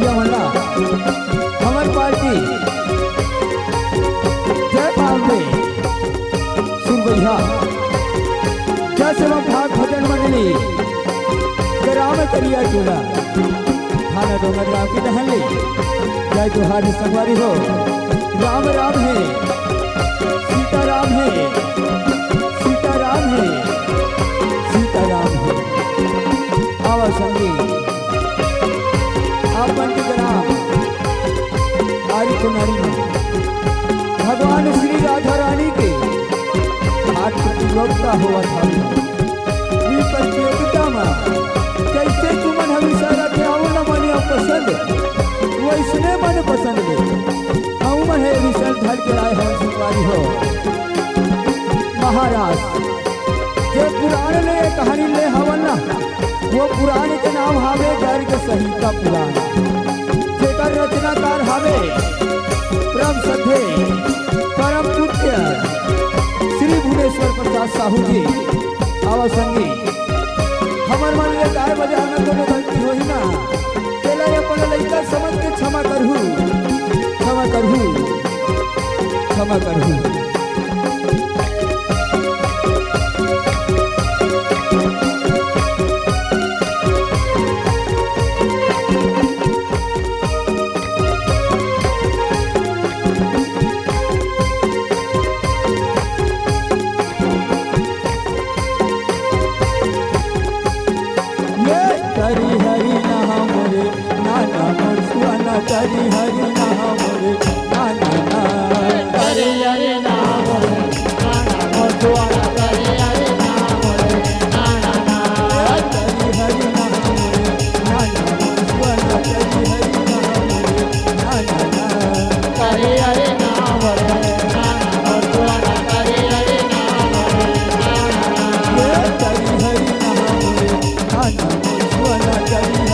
भैया मल्ला हमार पार्टी जय बाबे सुन भैया जय सेवा भाग भजन मंडली ग्राम करिया टोला थाना डोंगर राम की दहली जय तुहारी संगवारी हो राम राम है सीताराम है सीताराम है सीताराम है आवा संगी आपन के ग्राम आरी कुनारी में भगवान श्री राधा रानी के हाथ प्रतियोगिता हुआ था प्रतियोगिता में कैसे तुमन हमेशा रखे आओ न माने पसंद वैसने मन पसंद में आओ मन है विषय धर के आए हम सुनवारी हो महाराज जे पुराण ले कहानी ले हवन ना वो पुराण के नाम हावे गर्ग संहिता पुराण जेकर रचनाकार हावे परम श्रद्धे परम पूज्य श्री भुवनेश्वर प्रसाद साहू जी आवा संगी हमर मन ले गाय बजाना कोनो गलती होई ना केला अपन लइका समझ के क्षमा करहु क्षमा करहु क्षमा करहु हरि हरि नाम रे नाना मोर सुहाना हरि हरि नाम रे नाना हरि हरि नाम रे नाना मोर सुहाना हरि हरि नाम रे नाना हरि हरि नाम रे नाना मोर सुहाना हरि हरि नाम रे नाना हरि हरि नाम रे नाना मोर सुहाना हरि हरि नाम रे नाना हरि हरि नाम रे नाना मोर सुहाना हरि